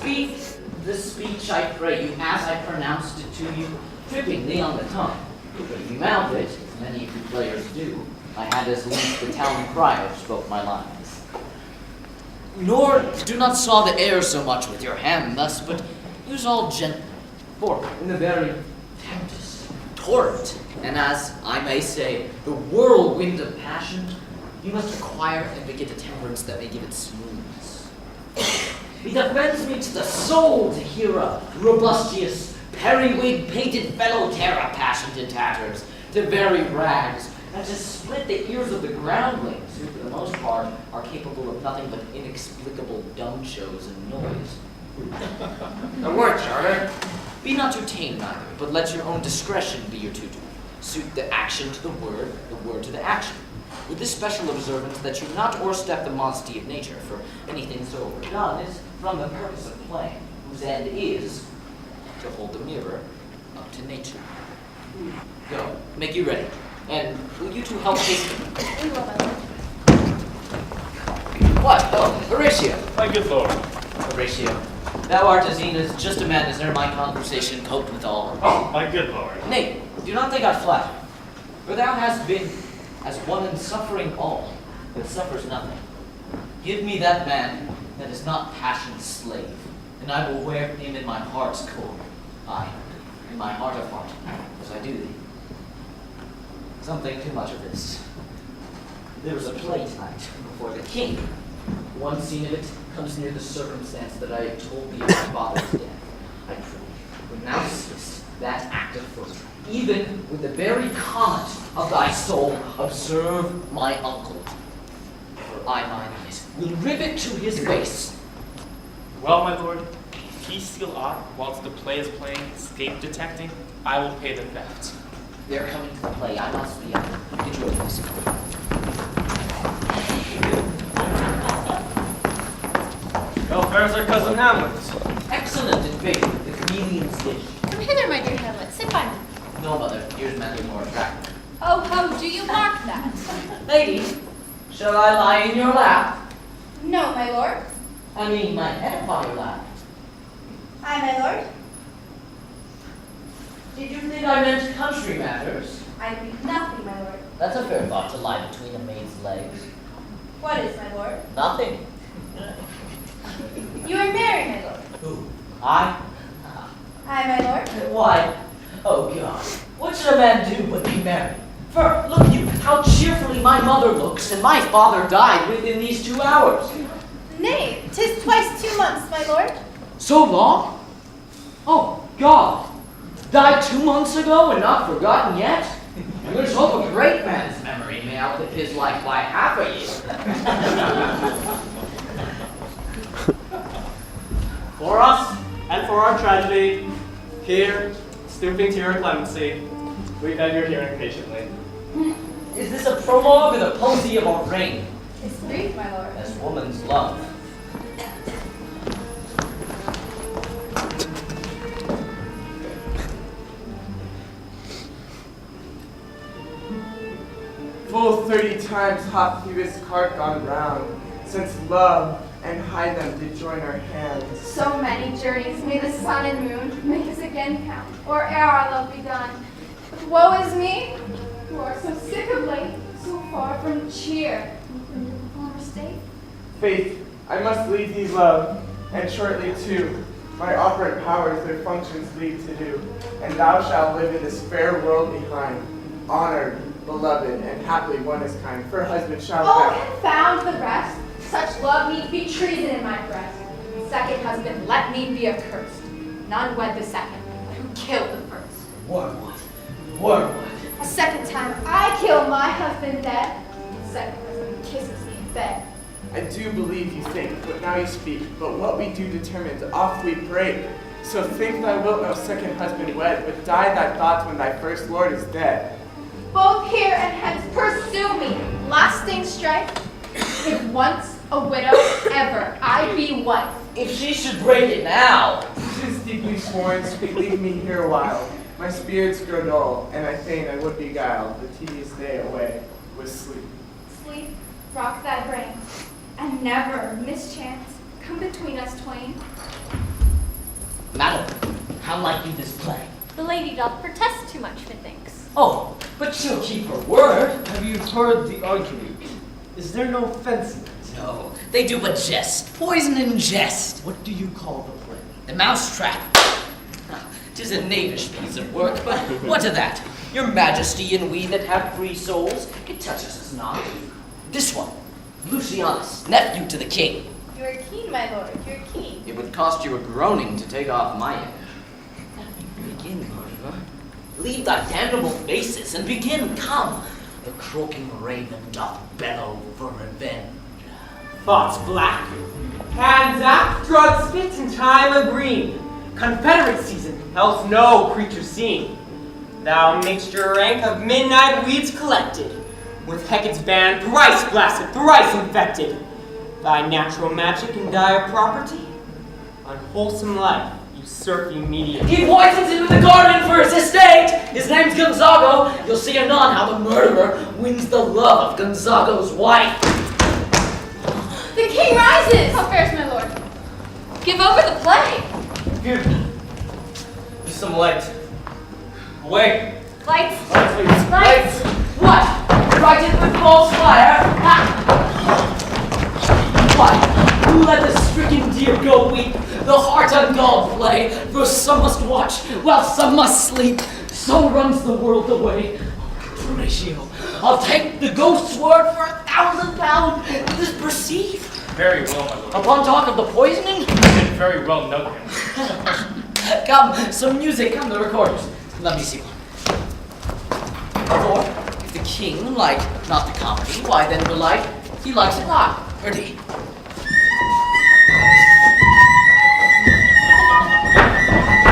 Speak this speech, I pray you, as I pronounced it to you, trippingly on the tongue. But if you mouth it, as many of you players do, I had as least the town crier spoke my lines. Nor do not saw the air so much with your hand thus, but use all gently, for in the very tempest, torrent, and as I may say, the whirlwind of passion, you must acquire and beget a temperance that may give it smoothness. It offends me to the soul to hear a robustious, periwig painted fellow tear a passion to tatters, to very rags, and to split the ears of the groundlings, who for the most part are capable of nothing but inexplicable dumb shows and noise. The word, Charter. Be not too tame neither, but let your own discretion be your tutor. Suit the action to the word to the action, with this special observance that you not o'erstep the modesty of nature, for anything so overdone is from the purpose of playing, whose end is to hold the mirror up to nature. Go, make you ready, and will you two help hasten? We will, my lord. What? Oh, Horatio. My good lord. Horatio, thou art as e'en as just a man as e'er my conversation coped withal. Oh, my good lord. Nay, do not think I flatter, for thou hast been as one in suffering all, that suffers nothing. Give me that man that is not passion's slave, and I will wear him in my heart's core, aye, in my heart of heart, as I do thee. Some think too much of this. There was a play tonight before the king. One scene of it comes near the circumstance that I told thee of my father's death. I pray, when thou seest that act of foot, even with the very comet of thy soul, observe my uncle. For I, mine eyes, will rivet to his face. Well, my lord, if he steal aught whilst the play is playing escape detecting, I will pay the theft. They're coming to the play. I must be up. Enjoy this. Well, there's our cousin Hamlet. Excellent in faith, the chameleon's dish. Come hither, my dear Hamlet. Sit by me. No, mother, yours meant more attractive. Oh, ho, do you mark that? Lady, shall I lie in your lap? No, my lord. I mean, my head upon your lap. Aye, my lord. Did you think I meant country matters? I think nothing, my lord. That's a fair thought to lie between a maid's legs. What is, my lord? Nothing. You are married, my lord. Who? I? Aye, my lord. Why? Oh, God. What should a man do but be married? For, look you, how cheerfully my mother looks, and my father died within these 2 hours. Nay, 'tis twice 2 months, my lord. So long? Oh, God. Died 2 months ago and not forgotten yet? And there's hope a great man's memory may outlive his life by half a year. For us, and for our tragedy, here, stooping to your clemency, we beg your hearing patiently. Is this a prologue or the posy of a reign? It's brief, my lord. As woman's love. Full 30 times hath he this cart gone round, since love and high them did join our hands. So many journeys may the sun and moon make us again count, or ere our love be done. But woe is me, who are so sick of late, so far from cheer, from your former state. Faith, I must leave thee love, and shortly too, my operant powers their functions leave to do, and thou shalt live in this fair world behind, honored, beloved, and haply one is kind, for husband shall Oh, have. confound the rest! Such love need be treason in my breast. Second husband, let me be accursed. None wed the second, but who killed the first. Wormwood. Wormwood. A second time I kill my husband dead. Second husband kisses me in bed. I do believe you think, but now you speak, but what we do determines oft we break. So think thou wilt no second husband wed, but die thy thoughts when thy first lord is dead. Both here and hence pursue me, lasting strife. If once a widow, ever I be wife. If she should break it now. 'Tis deeply sworn, speak, leave me here a while. My spirits grow dull, and I fain I would beguile the tedious day away with sleep. Sleep, rock thy brain, and never mischance come between us twain. Madam, how like you this play? The lady doth protest too much, methinks. Oh, but she'll keep her word. Have you heard the argument? Is there no fence in it? No, they do but jest. Poison and jest. What do you call the play? The mousetrap. 'Tis a knavish piece of work, but what of that? Your Majesty and we that have free souls, it touches us not. This one, Lucianus, nephew to the king. You are keen, my lord, you're keen. It would cost you a groaning to take off my edge. Begin, murderer. Leave thy damnable faces and begin, come. The croaking raven doth bellow for revenge. Thoughts black, hands apt, drugs fit, and time a green. Confederate season, else no creature seen. Thou mixture rank of midnight weeds collected, with Hecate's band thrice blasted, thrice infected. Thy natural magic and dire property, unwholesome life, usurping media. He poisons into the garden for his estate. His name's Gonzago. You'll see anon how the murderer wins the love of Gonzago's wife. The king rises! How fares my lord? Give over the play! Give me some light. Away. Lights! Light, please. Lights! What? Right in the false fire? Ha! What? Who let the stricken deer go weep? The heart ungalled play, for some must watch, while some must sleep. So runs the world away. Horatio, I'll take the ghost's word for 1,000 pounds. This perceive. Very well, my lord. Upon talk of the poisoning, You did very well note him. come, some music, come the recorders. Let me see one. For if the king like not the comedy, why then belike he likes it not. Ready?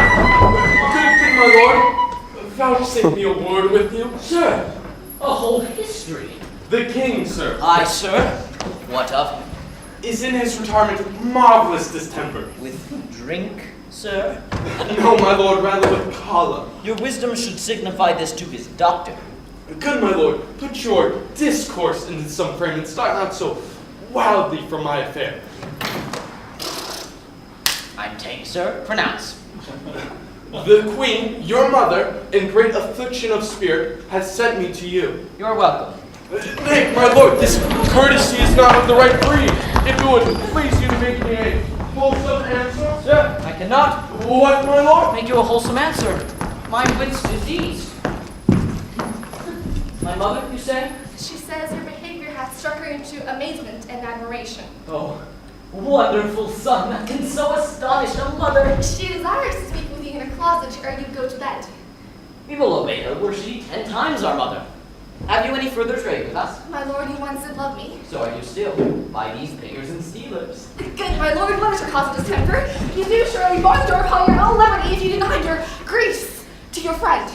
Good my lord. Vouchsafe me a word with you. Sir, a whole history. The king, sir, Aye, sir. What of him? is in his retirement marvelous distemper. With drink, sir? No, my lord, rather with choler. Your wisdom should signify this to his doctor. Good my lord, put your discourse into some frame and start not so wildly from my affair. I'm ta'en, sir. Pronounce. The queen, your mother, in great affliction of spirit, has sent me to you. You're welcome. Nay, my lord, this courtesy is not of the right breed. If it would please you to make me a wholesome answer. Sir, I cannot What, my lord? make you a wholesome answer. My wit's diseased. My mother, you say? She says your behavior hath struck her into amazement and admiration. Oh, wonderful son that can so astonish a mother. She desires to speak with you in her closet ere you go to bed. We will obey her, were she 10 times our mother. Have you any further trade with us? My lord, you once did love me. So are you still, by these pickers and stealers. Good, my lord, what is your cause of distemper? You do surely bar the door upon your own liberty if you denied your griefs to your friend.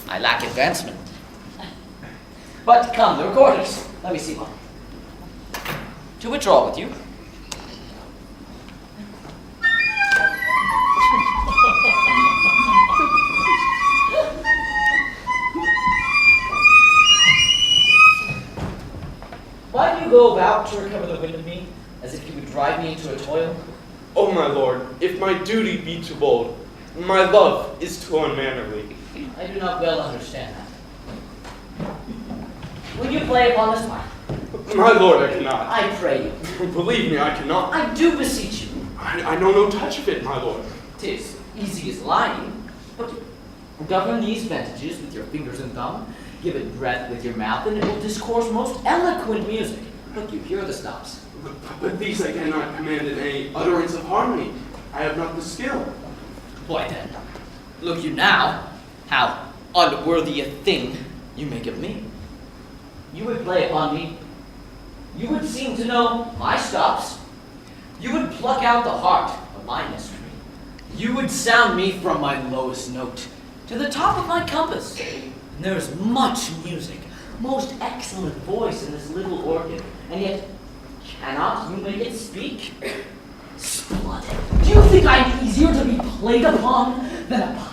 I lack advancement. But come, the recorders. Let me see one. To withdraw with you. Why do you go about to recover the wind of me, as if you would drive me into a toil? Oh, my lord, if my duty be too bold, my love is too unmannerly. I do not well understand that. Will you play upon this pipe? My lord, I cannot. I pray you. Believe me, I cannot. I do beseech you. I know no touch of it, my lord. 'Tis easy as lying, but govern these ventages with your fingers and thumb, give it breath with your mouth, and it will discourse most eloquent music. Look, you hear the stops. But these I cannot command in any utterance of harmony. I have not the skill. Why then, look you now, how unworthy a thing you make of me. You would play upon me. You would seem to know my stops. You would pluck out the heart of my mystery. You would sound me from my lowest note to the top of my compass. And there is much music, most excellent voice in this little organ, and yet cannot you make it speak? Splendid. Do you think I am easier to be played upon than a pipe?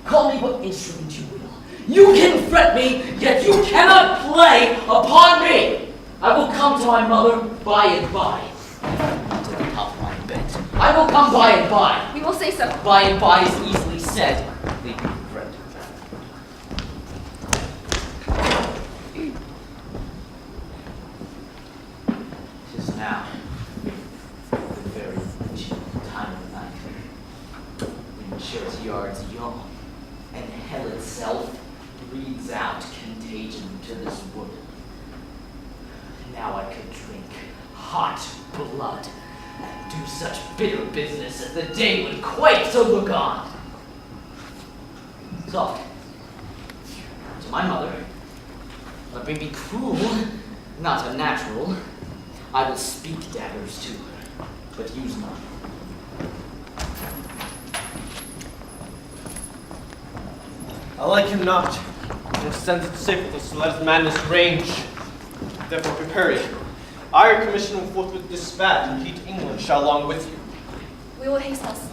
Call me what instrument you will. You can fret me, yet you cannot play upon me. I will come to my mother by and by, to the top of my bed. I will come by and by. We will say so. By and by is easily said. Leave me, friend. 'Tis now the very chill time of night, when churchyards yawn, and hell itself breathes out contagion to this wood. Now I could drink hot blood and do such bitter business as the day would quake to look on. Talk to my mother. Let me be cruel, not unnatural. I will speak daggers to her, but use none. I like him not, nor sends it safe with us to let his madness range. Therefore prepare ye. I, your commission, will forthwith dispatch, and he to England shall along with you. We will haste us.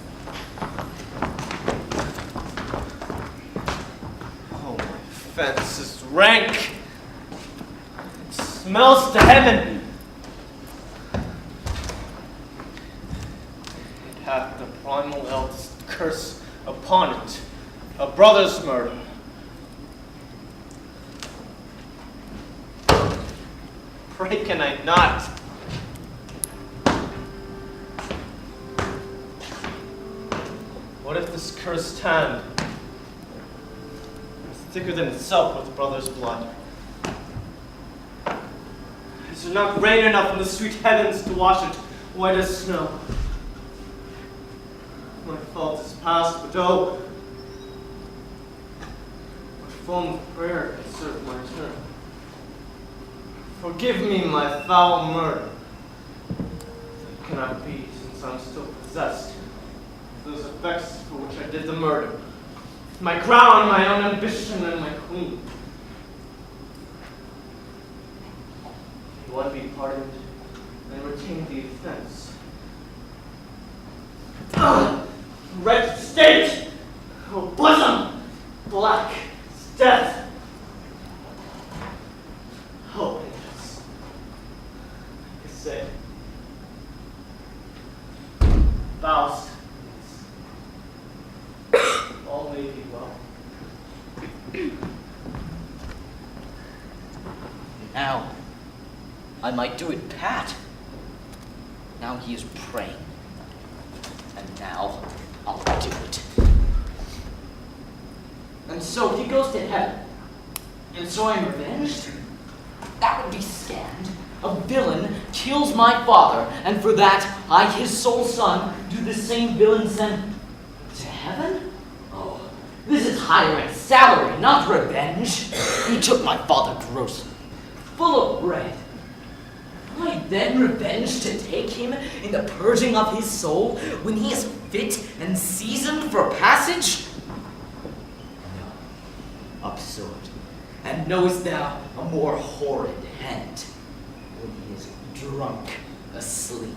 Oh, my fence is rank. It smells to heaven. It hath the primal eldest curse upon it, a brother's murder. Pray can I not? What if this cursed hand is thicker than itself with brother's blood? Is there not rain enough in the sweet heavens to wash it white as snow? My fault is past, but oh, what form of prayer can serve my turn? Forgive me my foul murder. It cannot be, since I'm still possessed of those effects for which I did the murder. My crown, my own ambition, and my queen. If one be pardoned, then retain the offense. Wretched state! Oh, bosom! Black as death! Oh, angels. I say, Faust, all may be well. Now, I might do it pat. Now he is praying. And now, I'll do it. And so he goes to heaven. And so I'm revenged? That would be scanned. A villain kills my father, and for that, I, his sole son, do the same villain send to heaven? Oh, this is hiring salary, not revenge. He took my father grocery, full of bread. Am I then revenged to take him in the purging of his soul when he is fit and seasoned for passage? No, absurd. And knowest thou a more horrid hand? When he is drunk, asleep,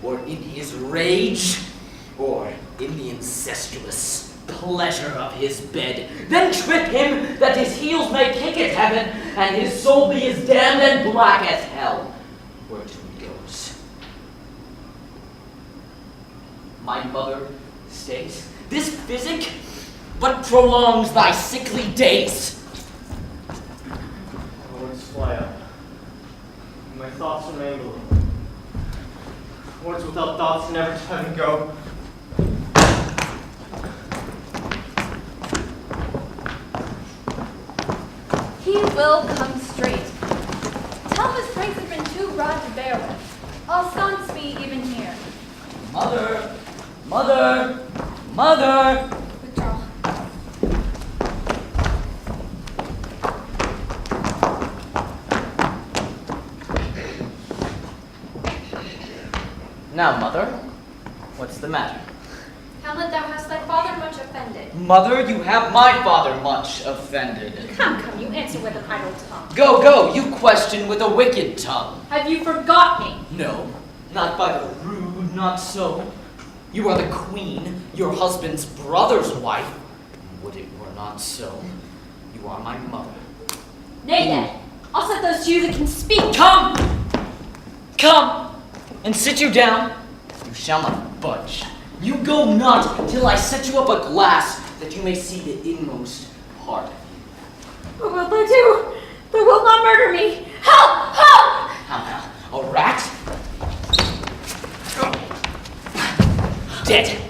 or in his rage, or in the incestuous pleasure of his bed. Then trip him that his heels may kick at heaven, and his soul be as damned and black as hell, whereto he goes. My mother stays. This physic but prolongs thy sickly days. Words fly up. My thoughts remain below. Words without thoughts never to heaven go. He will come straight. Tell his pranks have been too broad to bear with. All sons be even here. Mother! Mother! Mother! Withdraw. Now, mother, what's the matter? Hamlet, thou hast thy father much offended. Mother, you have my father much offended. Come, you answer with an idle tongue. Go, go, you question with a wicked tongue. Have you forgot me? No, not by the rude, not so. You are the queen, your husband's brother's wife. Would it were not so, you are my mother. Nay then, I'll set those to you that can speak. Come! Come! And sit you down. You shall not budge. You go not till I set you up a glass that you may see the inmost part. What will they do? They will not murder me. Help! Help! How now? A rat? Dead.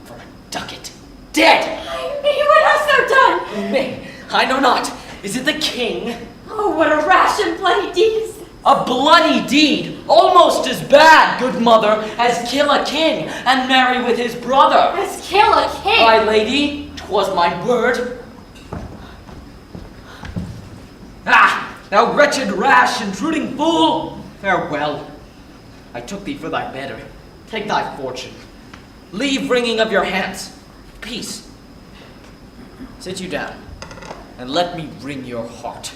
For a ducat. Dead! Me, what hast thou done? Me? I know not. Is it the king? Oh, what a rash and bloody deed! A bloody deed, almost as bad, good mother, as kill a king and marry with his brother. As kill a king! My lady, 'twas my word. Ah, thou wretched, rash, intruding fool! Farewell. I took thee for thy better. Take thy fortune. Leave wringing of your hands. Peace. Sit you down, and let me wring your heart.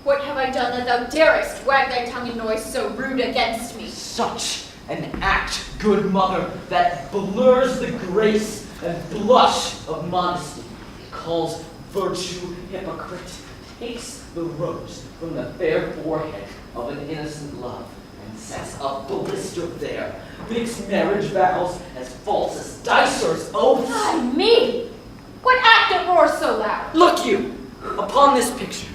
What have I done that thou darest wag thy tongue in noise so rude against me? Such an act, good mother, that blurs the grace and blush of modesty, calls virtue hypocrite, takes the rose from the fair forehead of an innocent love, and sets a blister there, makes marriage vows as false as dicers' oaths. Ay me! What act that roars so loud? Look you, upon this picture,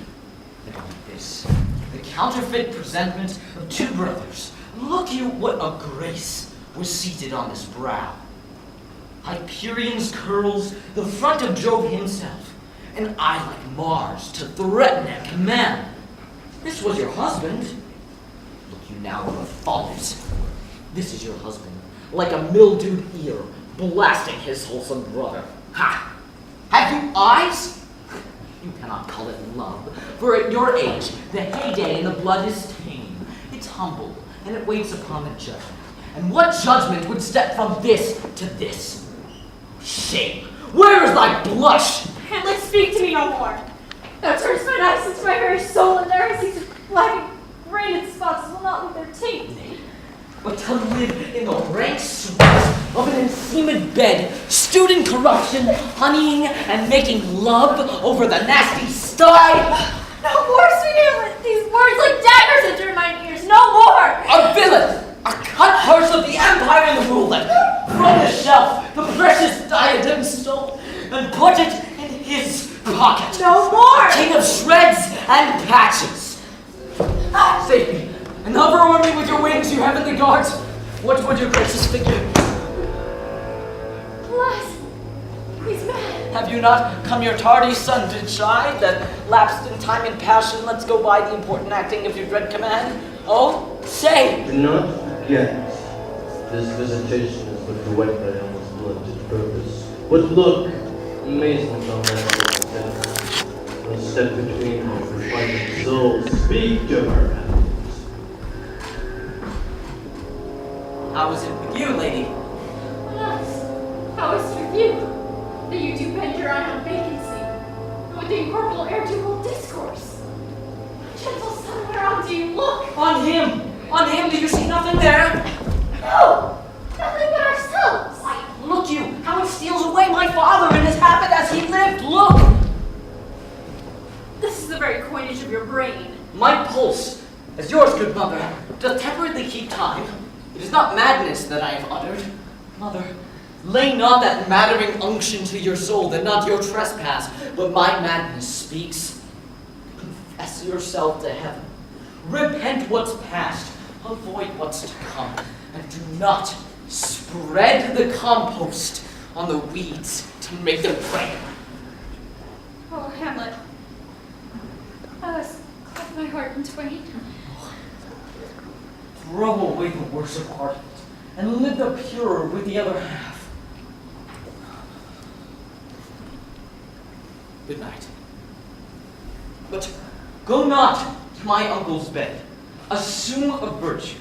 and on this, the counterfeit presentment of two brothers. Look you what a grace was seated on this brow. Hyperion's curls, the front of Jove himself, an eye like Mars to threaten and command. This was your husband. Look you now what a follies. This is your husband, like a mildewed ear, blasting his wholesome brother. Ha! Have you eyes? You cannot call it love, for at your age, the heyday in the blood is tame. It's humble, and it waits upon the judgment. And what judgment would step from this to this? Shame! Where is thy blush? Hamlet, speak to me no more. Thou turnest mine eyes into my very soul, and there I see such black and graded spots will not leave their taint. Nay, but to live in the rank sweat of an enseamed bed, stewed in corruption, honeying and making love over the nasty sty. No more, sweet Hamlet! These words like daggers enter mine ears. No more! A villain! A cut purse of the empire and the rule that from the shelf the precious diadem stole and put it in his pocket. No more! King of shreds and patches. Save me, and hover over me with your wings, you heavenly guards. What would your gracious figure? Alas, he's mad. Have you not come your tardy son to chide that lapsed in time and passion lets go by the important acting of your dread command? Oh, say! Do not forget, this visitation is but to wet thy almost blunted purpose. What look, amazement on that face, will step between her refining soul. Speak to her. How is it with you, lady? Alas, how is it with you? That you do bend your eye on vacancy, and with the incorporeal air do hold discourse. Gentle son, whereon do you look? On him! On him! Do you see nothing there? No! Nothing but ourselves! Why, look you! How it steals away my father and his habit as he lived! Look! This is the very coinage of your brain. My pulse, as yours, good mother, doth temperately keep time. It is not madness that I have uttered. Mother, lay not that mattering unction to your soul, that not your trespass, but my madness speaks. Confess yourself to heaven. Repent what's past, avoid what's to come, and do not spread the compost on the weeds to make them prey. Oh, Hamlet, thou hast cut my heart in twain. Throw away the worser part of it, and live the purer with the other half. Good night. But go not to my uncle's bed. Assume a virtue,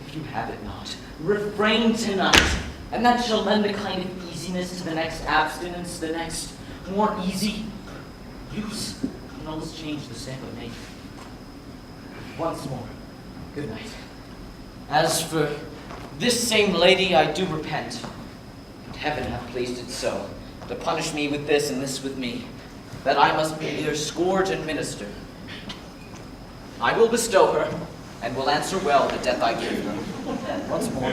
if you have it not. Refrain tonight, and that shall lend a kind of easiness to the next abstinence, the next more easy use, and always change the same of nature. Once more, good night. As for this same lady, I do repent, and heaven hath placed it so, to punish me with this and this with me, that I must be their scourge and minister. I will bestow her, and will answer well the death I give her. Once more,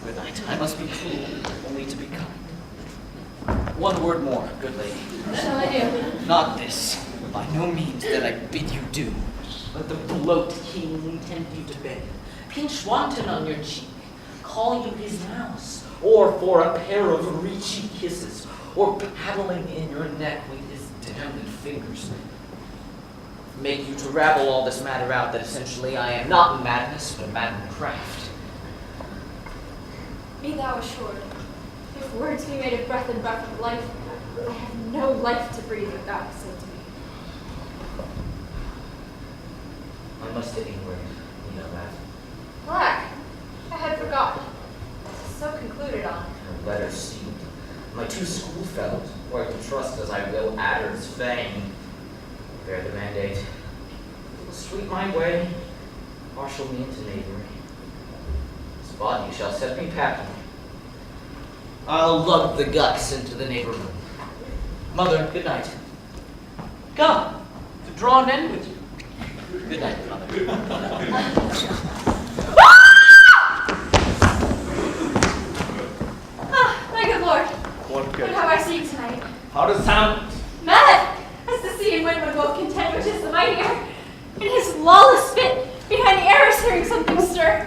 Good night. I must be cruel, only to be kind. One word more, good lady. What shall I do? Not this. By no means that I bid you do. Let the bloat kingly tempt you to bed. Pinch wanton on your cheek. Call you his mouse. Or for a pair of reachy kisses. Or paddling in your neck with his damned fingers. Make you to rabble all this matter out that essentially I am not in madness, but maddened craft. Be thou assured, if words be made of breath and breath of life, I have no life to breathe if thou say to me. I must get inward, you know that. Black, I had forgotten. So concluded on. Her letter sealed. My two schoolfellows, who I can trust as I will adder's fang, bear the mandate. It will sweep my way, marshal me into knavery. This body shall set me packing. I'll lug the guts into the neighborhood. Mother, good night. Come, to draw an end with you. Good night, mother. My good lord, What what good? have I seen tonight? How does it sound? Mad, as the sea and wind would both contend which is the mightier. In his lawless fit, behind the arrows hearing something stir.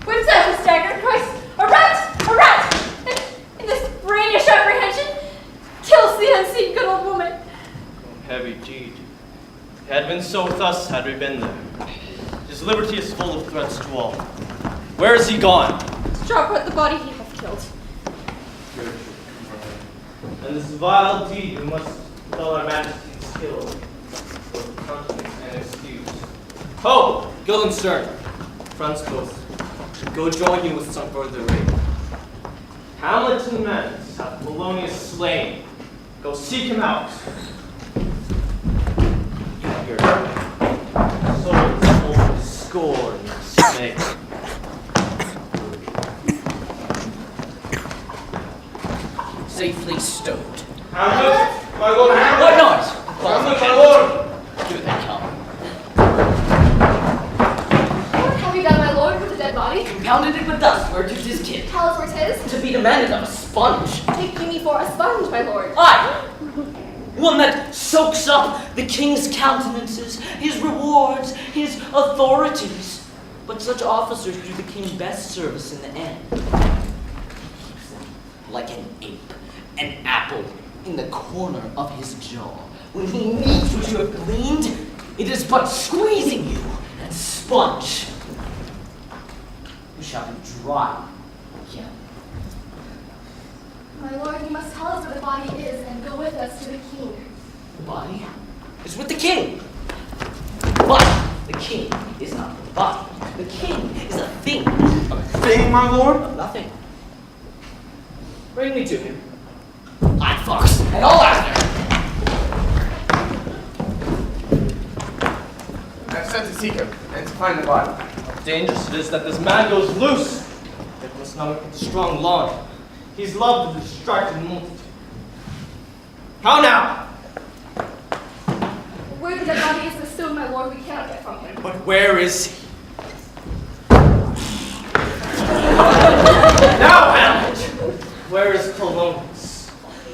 Whips out his dagger, cries, a rat, a rat! And in this brainish apprehension, kills the unseen good old woman. Heavy deed. Had been so with us had we been there. His liberty is full of threats to all. Where is he gone? Straw put the body he hath killed. And this vile deed we must tell our majesty's skill, both countenance and excuse. Ho! Guildenstern, friends both, go join you with some further aid. Hamlet and Mans hath Polonius slain. Go seek him out. Your soul's full scorn and dismay. Safely stowed. Hamlet, my lord Hamlet! What noise? Hamlet, my lord! Do they come? What have you done, my lord, with the dead body? Compounded it with dust where 'tis kid. Tell us where 'tis. To be demanded of a sponge. Taking me for a sponge, my lord. Aye! One that soaks up the king's countenances, his rewards, his authorities. But such officers do the king best service in the end. Like an ape, an apple in the corner of his jaw. When he needs what you have gleaned, it is but squeezing you and sponge. You shall be dry again. My lord, you must tell us where the body is and go with us to the king. The body is with the king. But the king is not the body. The king is a thing. A thing, my lord? Of nothing. Bring me to him. I fox and all after. I've sent to seek him and to find the body. How dangerous it is that this man goes loose. It must not make a strong lawn. He's loved the distracted multitude. How now? Where the dead body is the stone, my lord, we cannot get from him. But where is he? Now, Hamlet! Where is Polonius?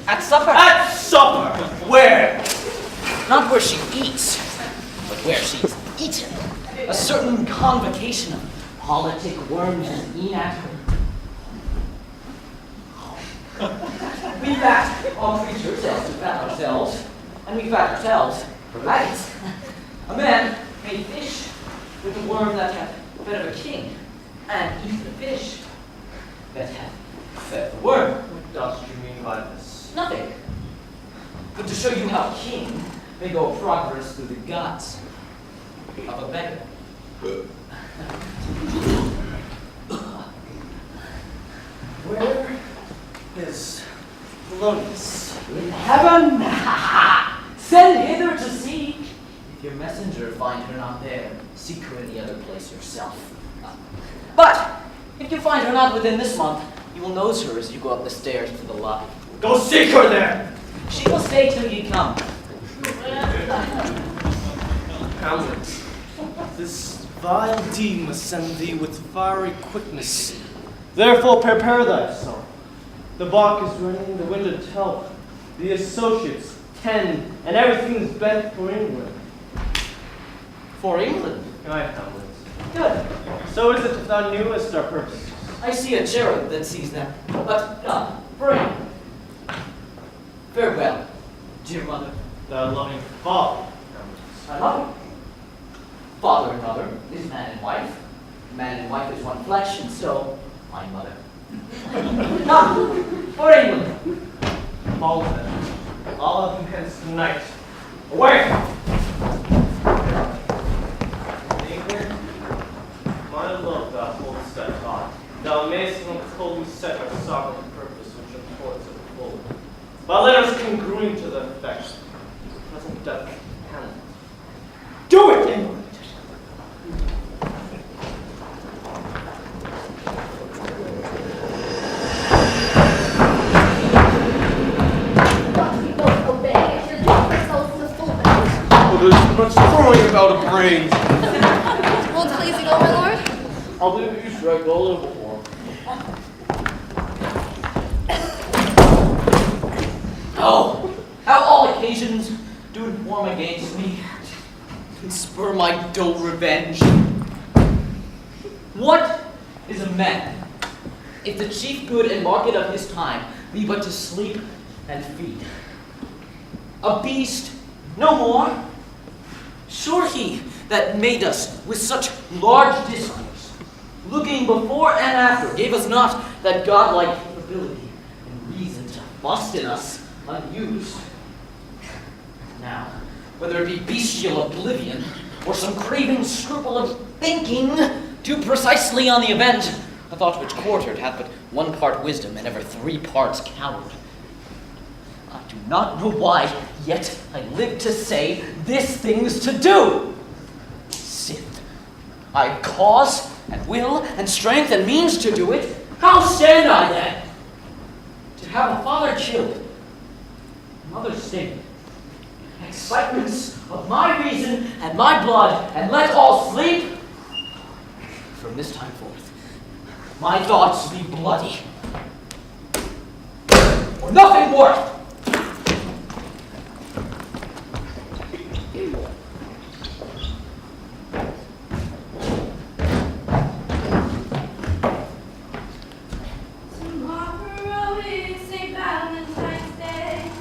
At supper. At supper! Where? Not where she eats, but where she's eaten. A certain convocation of politic worms is eaten at her. We fat, all creatures, else to fat ourselves, and we fat ourselves for maggots. A man may fish with a worm that hath fed of a king, and eat the fish that hath fed the worm. What dost you mean by this? Nothing. But to show you how king may go progress through the guts of a beggar. Where is Polonius? In heaven! Send hither to seek. If your messenger find her not there, seek her in the other place yourself. But if you find her not within this month, you will nose her as you go up the stairs to the lobby. Go seek her there! She will stay till you come. Hamlet, this vile deed must send thee with fiery quickness Therefore prepare thyself. The bark is ready, the wind to help. The associates tend, and everything is bent for England. For England? Aye, Hamlet. Good. So is it if thou knewest our purposes. I see a cherub that sees them, but not for England. Farewell, dear mother. Thou loving father, I love you. Father and mother is man and wife. Man and wife is one flesh, and so my mother. Not for England. Fall then. All of them hence tonight. Away! England, my love thou holdest at heart. Thou mayst not coldly set our sovereign purpose which imports of full. But let us congruing to the effect. Present death Hamlet. Do it, England! There's much throwing about a brain. Will it please you go, my lord? I'll leave you strike all over for him. Oh, how all occasions do inform against me, and spur my dull revenge. What is a man, if the chief good and market of his time be but to sleep and feed? A beast, no more. Sure he that made us with such large discourse, looking before and after, gave us not that godlike capability and reason to bust in us unused. Now, whether it be bestial oblivion, or some craving scruple of thinking too precisely on the event, a thought which quartered hath but 1 part wisdom and ever 3 parts coward. I do not know why, yet I live to say this thing's to do. Sith, I have cause and will and strength and means to do it. How stand I then? To have a father killed, mother stained, excitements of my reason and my blood, and let all sleep? From this time forth, my thoughts be bloody, or nothing worth. Tomorrow is St. Valentine's Day.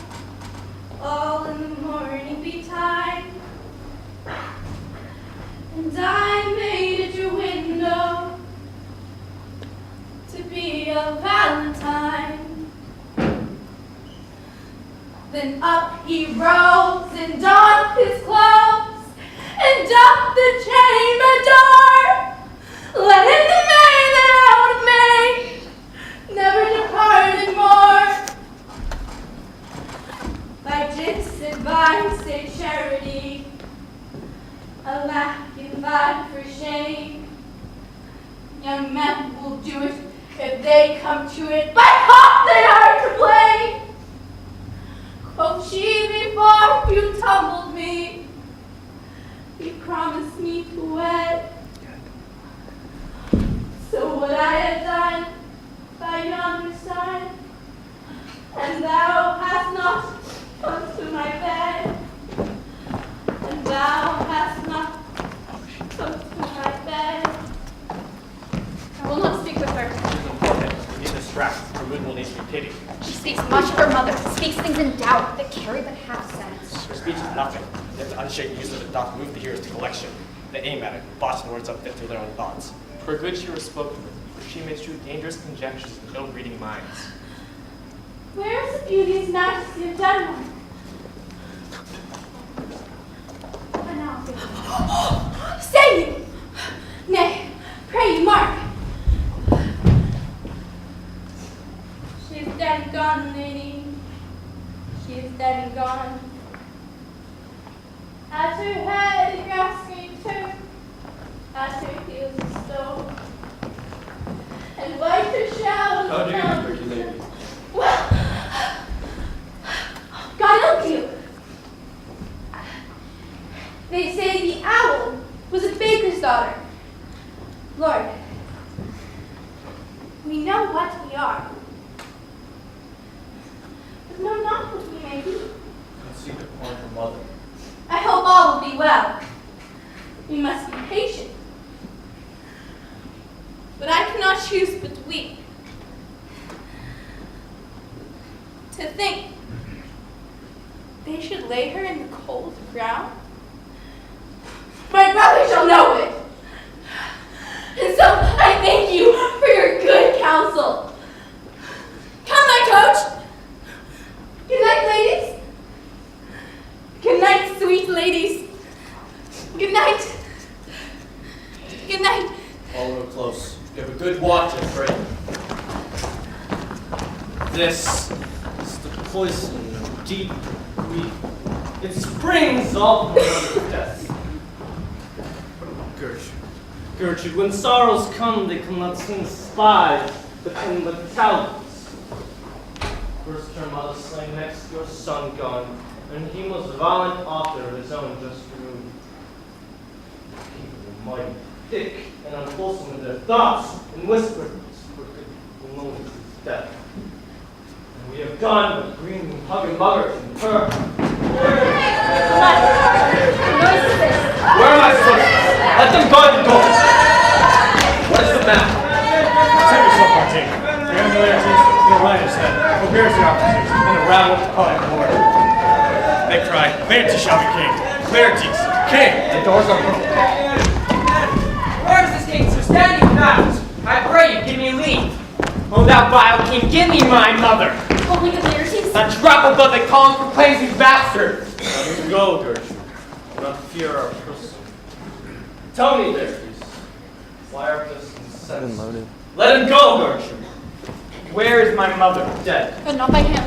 All in the morning betide. And I made at your window to be a Valentine. Then up he rose and donned his clothes and doffed the chamber door. Let in the May that out of May never departed more. By gifts advice and charity, a lack in God for shame. Young men will do it if they come to it, but hot they are to blame. Quoth she, before you tumbled me, you promised me to wed. So what I had done by yonder side, and thou hast not come to my bed, and thou hast not come to my bed. I will not speak with her. We need distract. Her mood will need to be pitied. She speaks much of her mother, speaks things in doubt that carry but half sense. Her speech is nothing, yet the unshaken use of it doth move the hearers to collection. They aim at it, botching words up fit through their own thoughts. For good she was spoken with, for she may strew dangerous conjectures in ill-reading minds. Where is the beauteous majesty of Denmark? And now, say you! Nay, pray you, mark. She is dead and gone, lady. She is dead and gone. At her head a grasping turf, at her heels a stone, and white her shell. How do you pretty lady? Well, God help you. They say the owl was a baker's daughter. Lord, We know what we are, but know not what we may be. And seek upon her mother. I hope all will be well. We must be patient. But I cannot choose but weep. To think they should lay her in the cold ground. My brother shall know it. And so I thank you for your good counsel. Come, my coach. Good night, ladies. Good night, sweet ladies. Good night. Good night. Follow her close. Give a good watch and pray. This is the poison of deep grief. It springs all from another death. Gertrude, when sorrows come, they come not sing spies, but in battalions. First her mother slain, next your son gone, and he was the violent author of his own just ruin. People were mighty, thick, and unwholesome in their thoughts, and whispered for moments of death. And we have gone with green hug and mugger and her. Where am I supposed to? Let them guard the door. What is the matter? Save yourself, Martin. The Laertes said, prepares the officers, and the rabble to call him Lord. They cry, Laertes shall be king. Laertes, king. The doors are open. Where is this gangster standing without? I pray you, give me leave. Oh, thou vile king, give me my mother. Only the Laertes? A drop of blood that calls proclaims these bastards. Let him go, Gertrude. Do not fear our person. Tell me, Laertes, why art thus incensed? Let him go, Gertrude. Where is my mother? Dead. But not by him.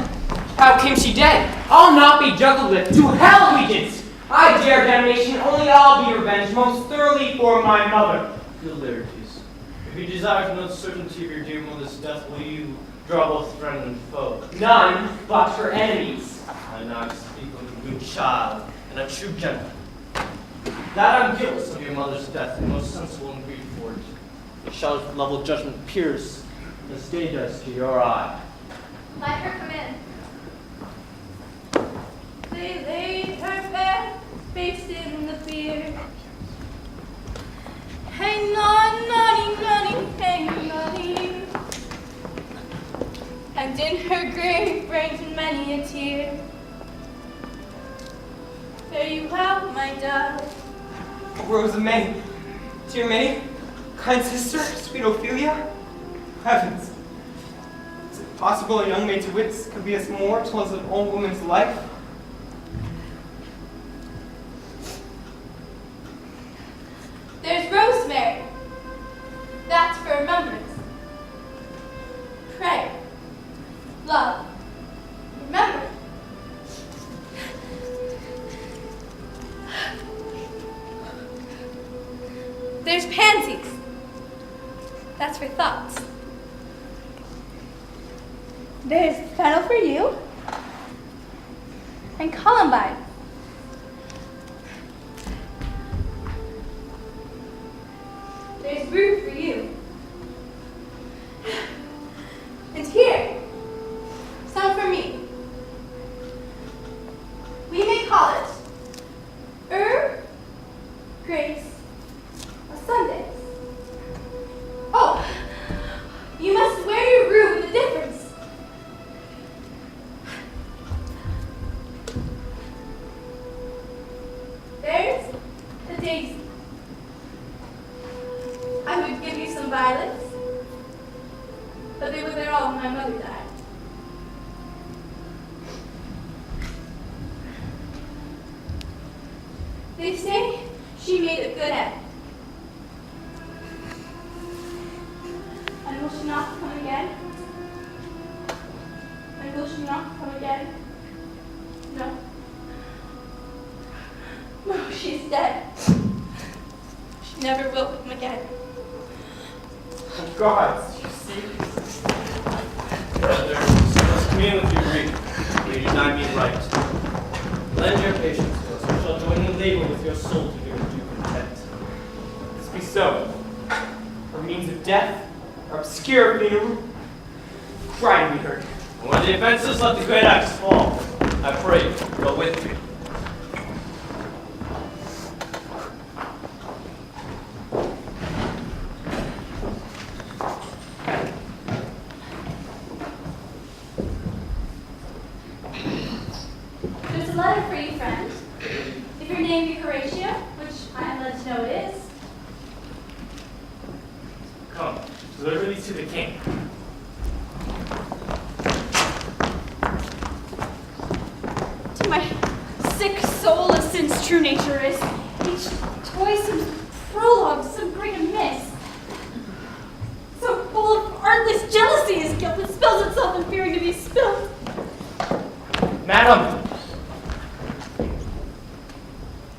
How came she dead? I'll not be juggled with. To hell, regents! I dare damnation, only I'll be revenged most thoroughly for my mother. Good Laertes, if you desire to know the certainty of your dear mother's death, will you draw both friend and foe? None but her enemies. I now speak like a good child and a true gentleman. That I'm guiltless of your mother's death, and most sensible and grieved for it. The shall of level judgment pierce as day does to your eye. Let her come in. They laid her bare face in the beer. Hey, naughty, hey, naughty. And in her grave brings many a tear. Fare you well, my dove. Rosa May, dear May, kind sister, sweet Ophelia. Heavens, is it possible a young maid's wits could be as mortal as an old woman's life? There's rosemary. That's for remembrance. Pray. Love. Remember. There's pansies. That's for thoughts. There's fennel for you. And columbine. There's rue for you. And here, some for me. We may call it Grace of Sundays. Oh, you must wear your rue with a difference. There's the daisy. I would give you some violets, but they were there all when my mother died. They say she made a good end. And will she not come again? And will she not come again? No. No, she's dead. She never will come again. Oh gods, you see? Brother, let's commune with your grief. We deny me right. Lend your patience to us. We shall join in labor with your soul to your due content. This be so. For means of death, or obscure funeral, cry to be heard. And when the offenses let the great axe fall, I pray, go with me. There's a letter for you, friend. If your name be Horatio, which I am led to know it is, Come, deliver these to the king. to my sick soul, as sin's true nature is, each toy seems prologue, some great amiss. So full of artless jealousy is guilt that spills itself in fearing to be spilled. Madam,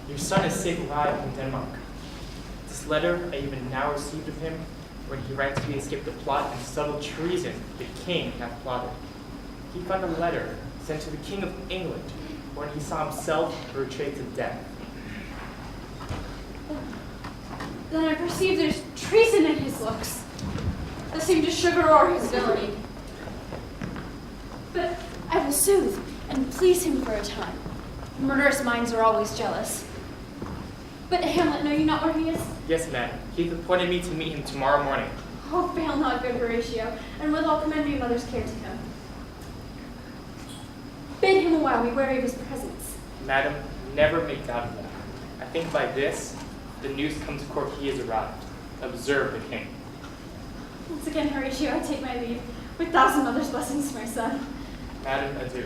your son is safe arrived in Denmark. This letter I even now received of him, when he writes he escaped the plot and subtle treason the king hath plotted. He found a letter sent to the King of England, when he saw himself betrayed to death. Then I perceive there's treason in his looks, that seem to sugar o'er his villainy. But I will soothe and please him for a time. Murderous minds are always jealous. But Hamlet, know you not where he is? Yes, madam. He appointed me to meet him tomorrow morning. Oh, fail not, good Horatio, and withal commend me mother's care to him. Bid him a while be wary of his presence. Madam, never make doubt of that. I think by this, the news comes to court he has arrived. Observe the king. Once again, Horatio, I take my leave, with thousand mothers' blessings to my son. Madam, adieu.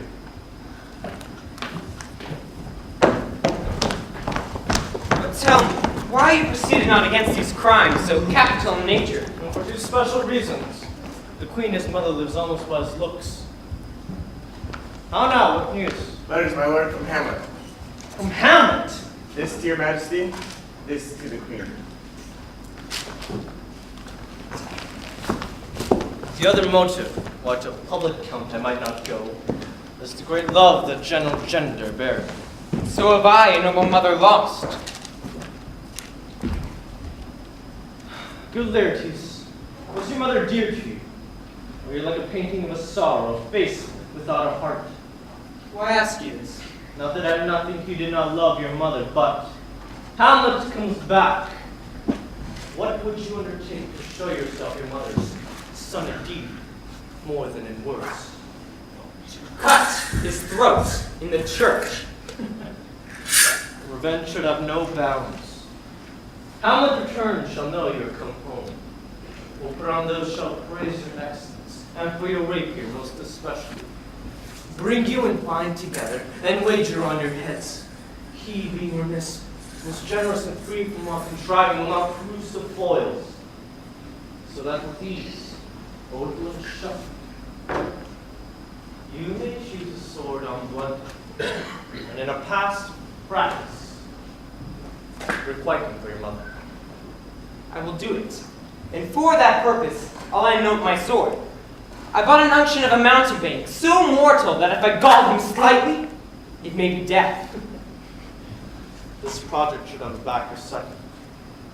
But tell me, why you proceeded not against these crimes, so capital in nature? And for two special reasons. The queen, his mother, lives almost by his looks. How now, what news? Letters, my lord, from Hamlet. From Hamlet! This to your majesty, this to the queen. The other motive, why to public count I might not go, is the great love that general gender bear. So have I a noble mother lost. Good Laertes, was your mother dear to you? Or you like a painting of a sorrow, a face without a heart? Why ask you this? Not that I do not think you did not love your mother, but Hamlet comes back. What would you undertake to show yourself your mother's son indeed, more than in words? Cut his throat in the church. Revenge should have no bounds. Hamlet returned shall know you are come home. We'll put on those shall praise your excellence, and for your rapier most especially. Bring you and mine together, then wager on your heads. He, being remiss, most generous and free from all contriving, will not bruise the foils. So that with ease, Odin shut. You may choose a sword on blood, and in a past practice, requiting for your mother. I will do it. And for that purpose, I'll unnote my sword. I bought an unction of a mountebank, so mortal that if I gall him slightly, it may be death. This project should have a backer second.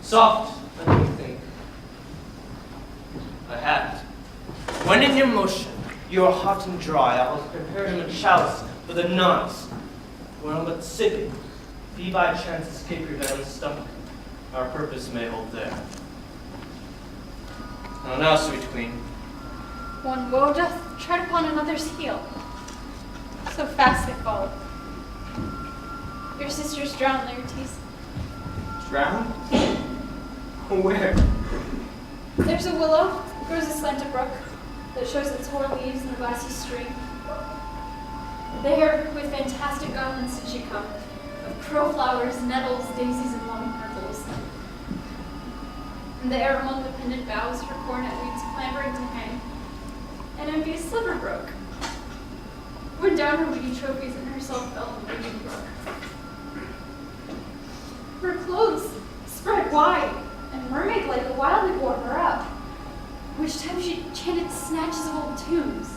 Soft, let me think. I had it. When in your motion, you are hot and dry, I will prepare him a chalice for the nuns. Whereon but sipping, if ye by chance escape your venomous stomach, our purpose may hold there. Now, sweet queen, One woe doth tread upon another's heel. So fast they follow. Your sister's drowned, Laertes. Drowned? Where? There's a willow, grows aslant a brook, that shows its hoar leaves in the glassy stream. There, with fantastic garlands did she come, of crowflowers, nettles, daisies, and long purples. And there, among the pendant boughs, her cornet weeds clambering to hang. An envious sliver broke. When down her witty trophies and herself fell in the raging brook. Her clothes spread wide, and mermaid-like wildly bore her up, which time she chanted snatches of old tunes,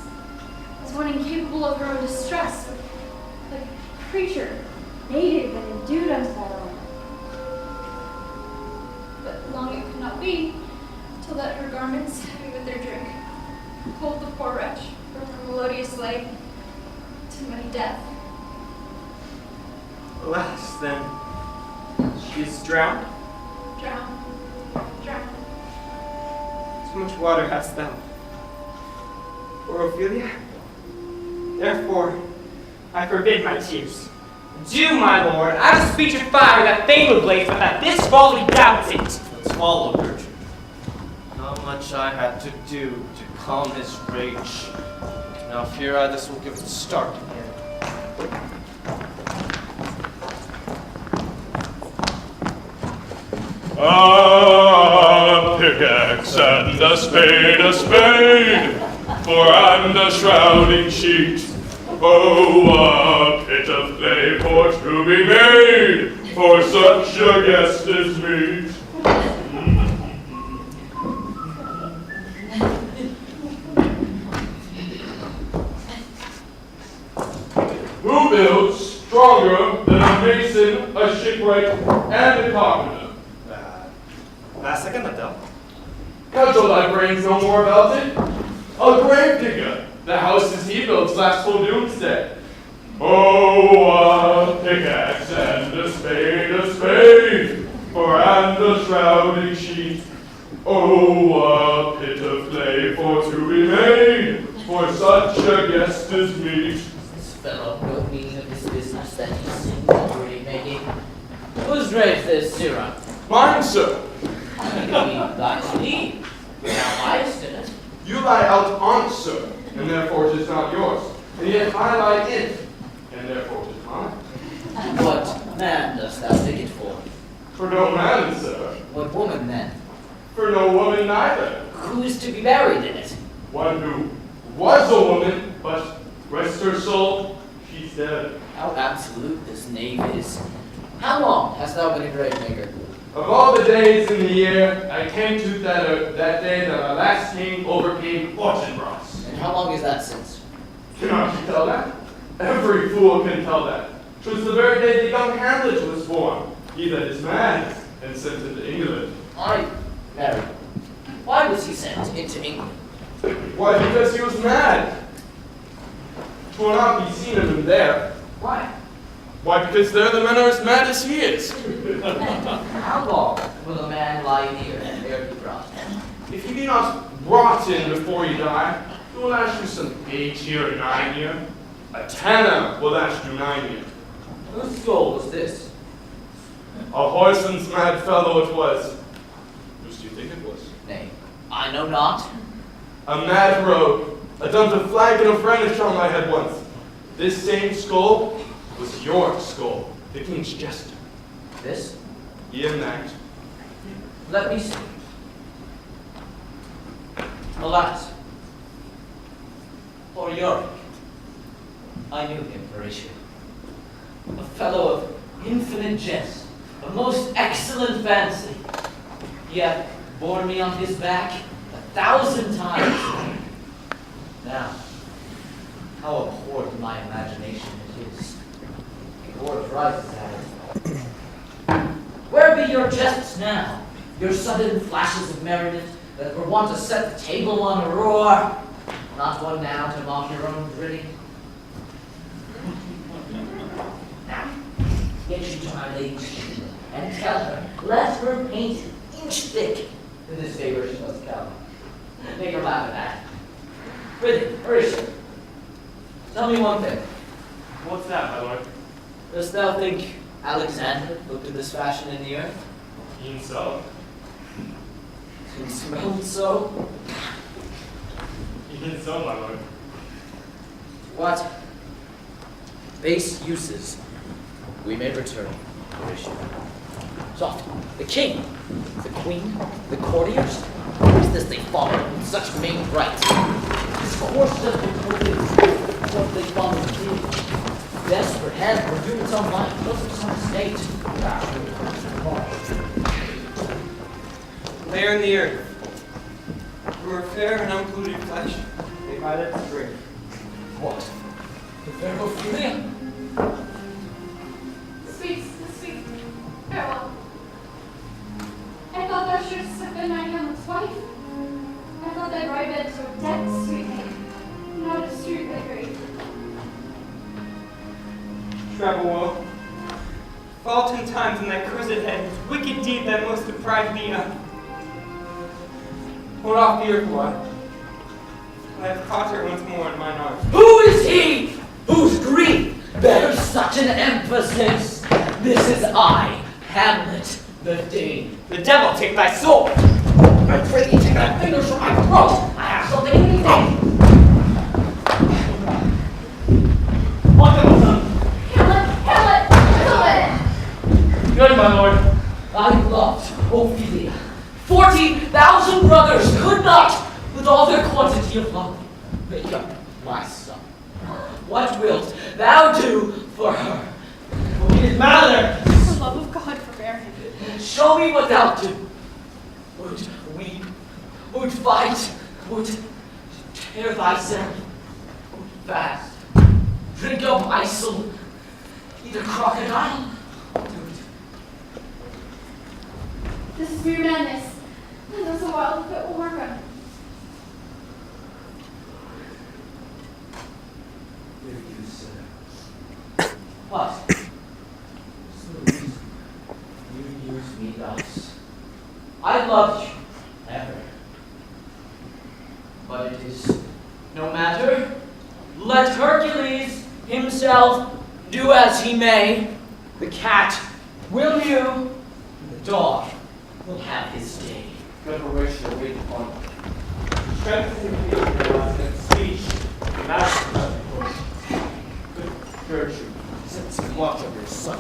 as one incapable of her own distress, like a creature native and endued unto that own. But long it could not be, till that her garments heavy with their drink. Hold the poor wretch from her melodious lay to many death. Alas, then, she is drowned. Drown, drown. Too much water hast thou, poor Ophelia. Therefore, I forbid my tears. Do, my lord, out of speech of fire that fame would blaze, but that this folly doubts it. Swallow, Gertrude. How much I had to do to calm his rage. Now fear I this will give it a start again. A pickaxe and a spade, for and a shrouding sheet. Oh, a pit of clay for to be made, for such a guest as meet. Who builds stronger than a mason, a shipwright, and a carpenter? Second Adele. Cudgel thy brains no more about it. A grave digger, the houses he builds last till doomsday. Oh, a pickaxe and a spade, for and a shrouding sheet. Oh, a pit of clay for to be made, for such a guest as meet. This fellow no meaning of his business that he sings already making. Whose grave this, Sirrah? Mine, sir. Thine indeed. Thou liest in it. You lie out on, sir, and therefore 'tis not yours. And yet I lie in it, and therefore 'tis mine. What man dost thou dig it for? For no man, sir. What woman then? For no woman neither. Who is to be buried in it? One who was a woman, but rest her soul, she's dead. How absolute this knave is. How long hast thou been a grave maker? Of all the days in the year, I came to that day that our last king overcame Fortinbras. And how long is that since? Cannot you tell that? Every fool can tell that. 'Twas the very day the young Hamlet was born. He that is mad and sent into England. I married. Why was he sent into England? Why, because he was mad. 'Twill not be seen of him there. Why? Why, because there the men are as mad as he is. How long will a man lie near and there be brought? If he be not brought in before you die, he will lash you some 8 year or 9 year. A tanner will lash you 9 year. Whose soul was this? A whoreson's mad fellow it was. Whose do you think it was? Nay, I know not. A mad rogue, a dumped a flagon of Rhenish on my head once. This same skull was your skull, the king's jester. This? Ian that. Let me see. Alas, poor Yorick. I knew him, Horatio. A fellow of infinite jest, a most excellent fancy. He hath borne me on his back 1,000 times. Now, how abhorred my imagination it is. Lord rises at it. Where be your jests now? Your sudden flashes of merriment that were wont to set the table on a roar? Not one now to mock your own grinning? Now, get you to my lady's chamber and tell her, let her paint an inch thick in this favor she must come. Make her laugh at that. Prithee, Horatio, tell me one thing. What's that, my lord? Dost thou think Alexander looked at this fashion in the earth? E'en so. And smelled so? E'en so, my lord. What base uses we may return, Horatio. Soft, the king, the queen, the courtiers, what is this they follow with such main rights? This course just because what they follow through. Desperate hands were doing its own life, those of some state. There in the earth, from her fair and unpolluted flesh, they hide its drink. What? The fair Ophelia? Sweet, sweet, farewell. I thought thou shouldst have been my Hamlet's wife. Not thy right bed to a debt, sweet maid, not a street thy grave. Travel woe. Fault in times in thy cursed head, wicked deed that most deprived thee of. Hold off the earth while I have caught her once more in mine arms. Who is he whose grief bears such an emphasis? This is I, Hamlet the Dane. The devil take thy soul! I pray thee take thy fingers from my throat. I have something in me. What the son? Hamlet! Good, my lord. I loved Ophelia. 40,000 brothers could not, with all their quantity of love, make up my son. What wilt thou do for her? His mother! For the love of God, forbear him. Show me what thou do. Would weep, would fight, would tear thyself, would fast, drink of Isel, either crocodile, This is mere madness, and those a wild fit will work on. There you, sir. What? Is the reason you use me thus? I loved you, ever. But it is no matter. Let Hercules himself do as he may. The cat will mew, and the dog will have his day. Preparation wait upon strengthening and speech, master of the good virtue, since much of your son.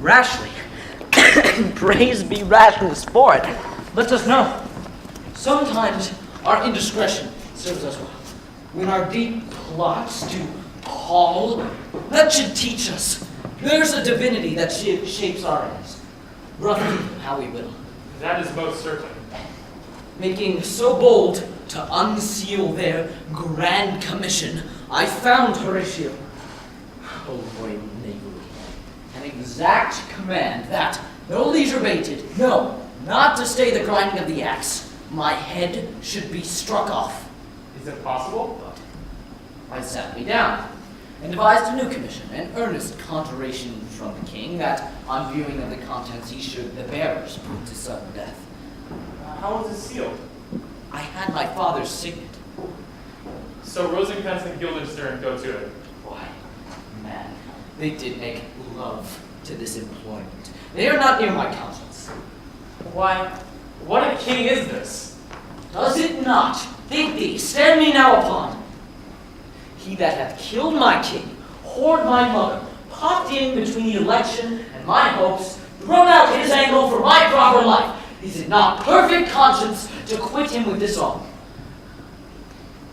Rashly. Praise be rashness for it. Let us know. Sometimes our indiscretion serves us well. When our deep plots do pall, that should teach us. There's a divinity that shapes our ends, roughly how we will. That is most certain. Making so bold to unseal their grand commission, I found Horatio. Oh, boy, an exact command that, no leisure baited, no, not to stay the grinding of the axe, my head should be struck off. Is it possible? I sat me down and devised a new commission, an earnest conjuration from the king that, on viewing of the contents, he should the bearers put to sudden death. How was it sealed? I had my father's signet. So Rosencrantz and Guildenstern go to it. Why, man, they did make love to this employment. They are not near my conscience. Why, what a king is this? Does it not? Think thee, stand me now upon. He that hath killed my king, whored my mother, popped in between the election and my hopes, thrown out his angle for my proper life. Is it not perfect conscience to quit him with this arm?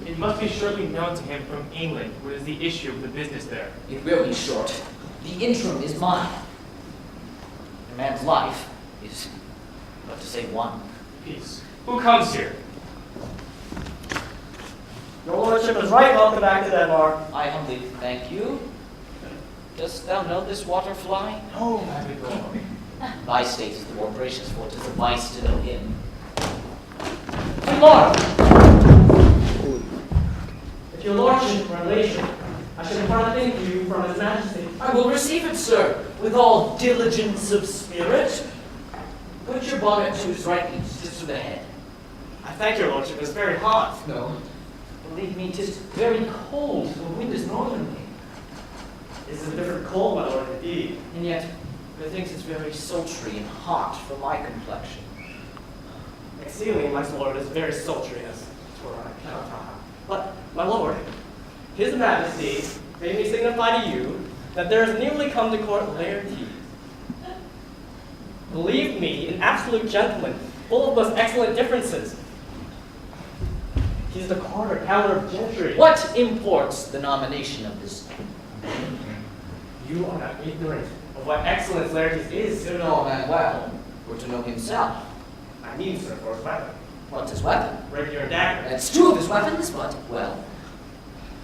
It must be shortly known to him from England what is the issue of the business there. It will be short. The interim is mine. A man's life is but to say one. Peace. Who comes here? Your lordship is right. Welcome back to that bar. I humbly thank you. Dost thou know this water fly? Oh, my good lord. Thy state is the more gracious, for 'tis a vice to know him. My lord! If your lordship were elation, I should impart a thing to you from his majesty. I will receive it, sir, with all diligence of spirit. Put your bonnet to his right knee, just to the head. I thank your lordship. It's very hot. No, believe me, 'tis very cold. The wind is northerly. This is a different cold, my lord, indeed. And yet, methinks it's very sultry and hot for my complexion. Exceedingly, my lord, is very sultry, as for I cannot tell. But, my lord, his majesty made me signify to you that there is newly come to court Laertes. Believe me, an absolute gentleman, full of those excellent differences. He's the Carter, Count of Gentry. What imports the nomination of this? You are not ignorant of what excellence Laertes is. To know a man well, or to know himself. I mean, sir, for his weapon. What's his weapon? Rapier and dagger. That's two of his weapons, but, well,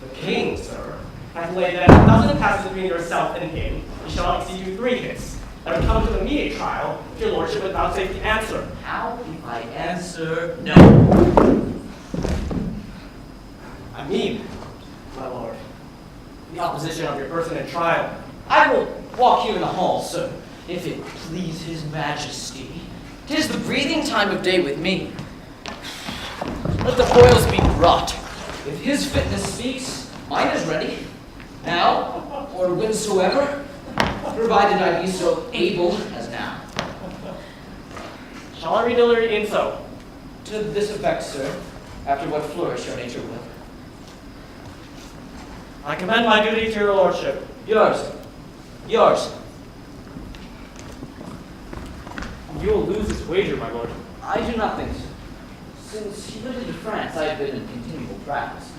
The king, sir, hath laid that if a dozen passes between yourself and him, he shall not exceed you 3 hits. That would come to an immediate trial if your lordship would vouchsafe the answer. how if I answer no? I mean, my lord, the opposition of your person in trial. I will walk you in the hall, sir, if it please his majesty. 'Tis the breathing time of day with me. Let the foils be brought. If his fitness speaks, mine is ready. Now, or whensoever, provided I be so able as now. Shall I read Illyria in so? To this effect, sir, after what flourish your nature will. I commend my duty to your lordship. Yours. Yours. You will lose this wager, my lord. I do not think so. Since he went into France, I have been in continual practice.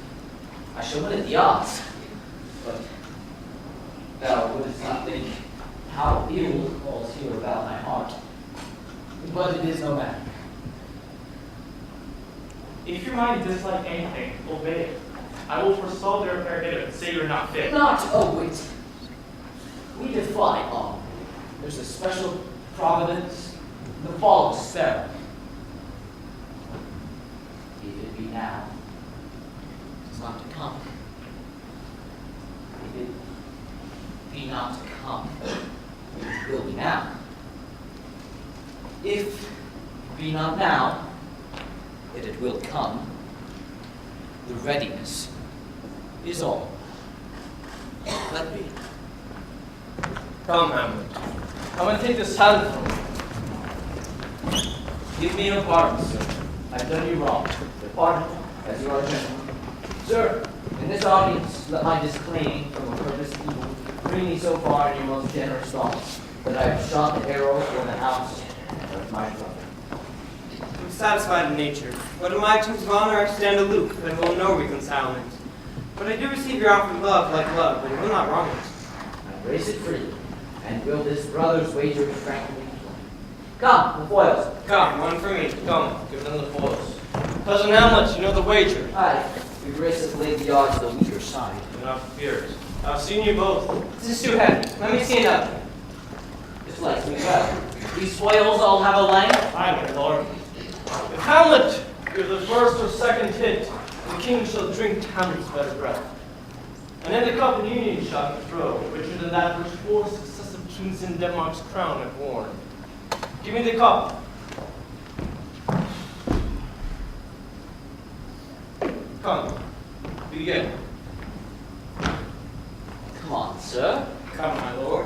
I shall win at the odds. But thou wouldst not think how ill falls here about my heart. But it is no matter. If your mind dislike anything, obey it. I will forestall their fair hit and say you're not fit. Not, oh wait. We defy all. There's a special providence in the fall of Sparrow. If it be now, it's not to come. If it be not to come, it will be now. If it be not now, yet it will come. The readiness is all. Let me. Come, Hamlet. I'm going to take this hand from you. Give me your pardon, sir. I've done you wrong. Your pardon, as you are gentleman. Sir, in this audience, let my disclaiming from a purpose evil bring me so far in your most generous thoughts that I have shot the arrow for the house of my brother. I'm satisfied in nature. But in my terms of honor, I stand aloof and will no reconcilement. But I do receive your offered love like love, and will not wrong it. I embrace it freely, and will this brother's wager tranquilly play. Come, the foils. Come, one for me. Come. Give them the foils. Cousin Hamlet, you know the wager. Aye, your grace has laid the odds to the weaker side. Do not fear it. I've seen you both. This is too heavy. Let me see another. This likes me well. These foils all have a length. Aye, my lord. If Hamlet give the first or second hit, the king shall drink Hamlet's better breath. And in the cup union shall he throw, richer than that which 4 successive kings in Denmark's crown have worn. Give me the cup. Come, begin. Come on, sir. Come, my lord.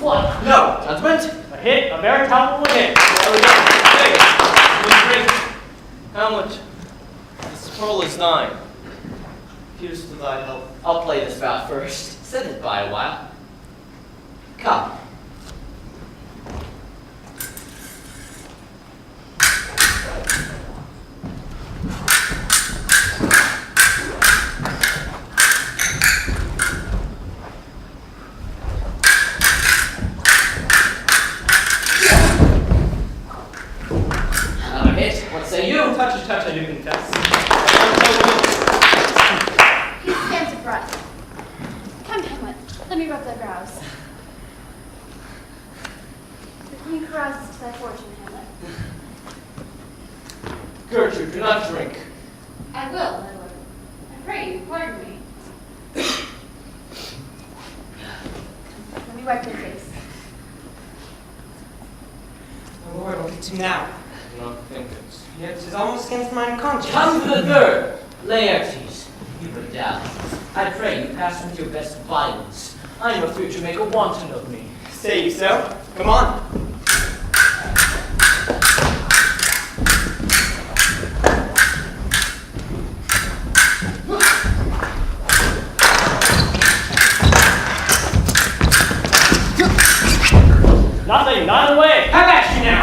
What? No. Judgment? A hit, a very palpable hit. There we go. Hey, we drink. Hamlet, this pearl is thine. Here's to thy health. I'll play this bout first. Set it by a while. Come. Another hit. What say you? Touch, I do confess. He stands abreast. Come, Hamlet. Let me rub thy brows. The queen carouses to thy fortune, Hamlet. Gertrude, do not drink. I will, my lord. I pray you, pardon me. Let me wipe your face. My lord, I'll get him now. Do not think it. Yet 'tis almost against mine conscience. Come to the third. Laertes, you were down. I pray you pass with your best violence. I am afraid to make a wanton of me. Say you so? Come on. Nothing, not away. Have at you now.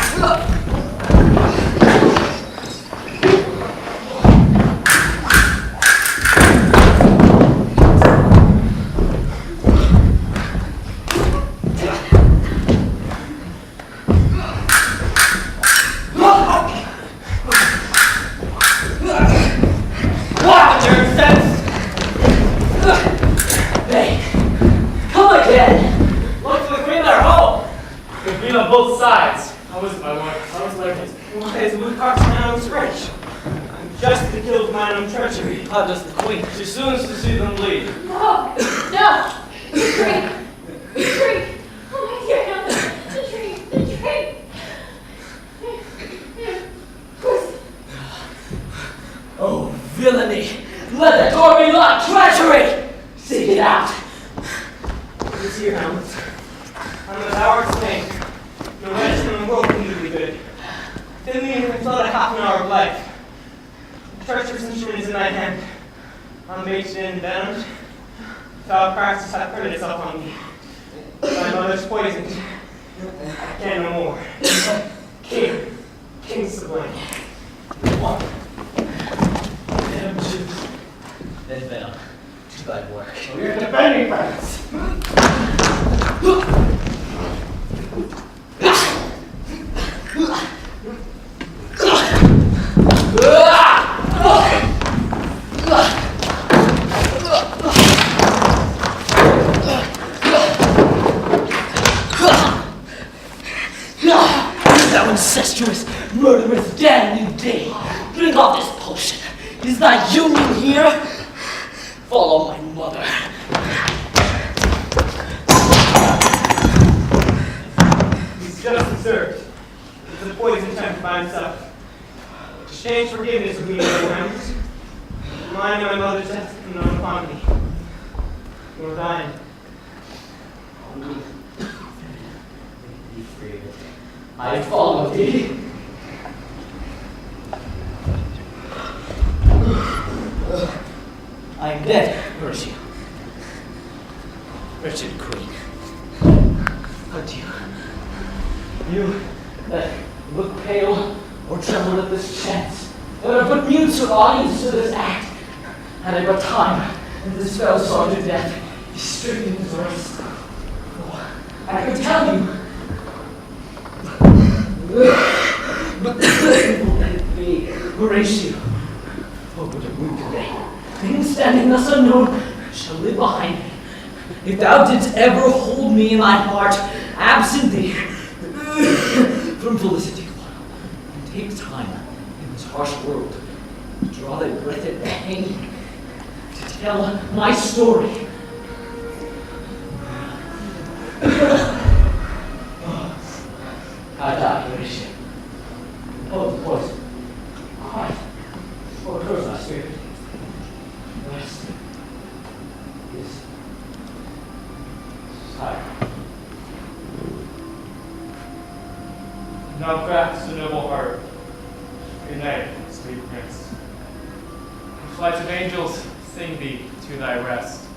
lord. Why is Woodcock's mine own trench? I'm just the guild of mine own treachery. How does the queen? She soons to see them bleed. No, no, the drink, the drink. Oh my dear Hamlet, the drink, the drink. Oh, villainy! Let the door be locked! Treachery! Seek it out! It's here, Hamlet. I'm a coward's thing. No rest in the world can do me good. Didn't even thought a half an hour of life. The treacherous instrument is in thy hand. I'm mated and envenomed. Foul practice hath turned itself on me. My mother's poisoned. I can no more. King sublime. One. Venom two. Then venom. Too bad work. We're defending France. Thou incestuous, murderous, damn you day! Drink off this potion. Is thy union here? Follow my mother. He's just deserved. It's a poison tempered by himself. Exchange forgiveness with me, little Hamlet. Mine and my mother's death come known upon me. Nor thine. Be free. I follow thee. I am dead, Horatio. Wretched queen. Adieu. You that look pale or tremble at this chance, that are but mutes or audience to this act, had I but time, and this fell song to death, be stricken to rest. Oh, I could tell you. But let it be, Horatio. Oh, but a mood today. Things standing thus unknown shall live behind me. If thou didst ever hold me in thy heart, absent thee from felicity, and take time in this harsh world to draw thy breath in pain, to tell my story. I die, Horatio. Oh, the poison. Quiet. Or curse thy spirit. Rest is tired. Thou crafts a noble heart. Good night, sweet prince. The flights of angels sing thee to thy rest.